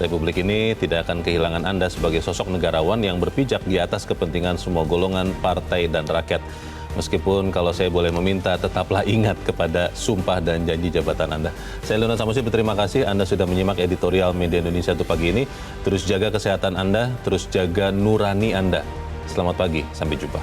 Republik ini tidak akan kehilangan Anda sebagai sosok negarawan yang berpijak di atas kepentingan semua golongan, partai, dan rakyat. Meskipun kalau saya boleh meminta, tetaplah ingat kepada sumpah dan janji jabatan Anda. Saya Leonard Samusi, berterima kasih Anda sudah menyimak editorial Media Indonesia untuk pagi ini. Terus jaga kesehatan Anda, terus jaga nurani Anda. Selamat pagi, sampai jumpa.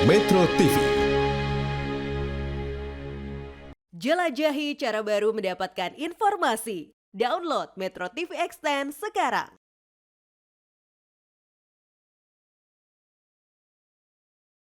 Metro TV. Jelajahi cara baru mendapatkan informasi. Download Metro TV Extend sekarang.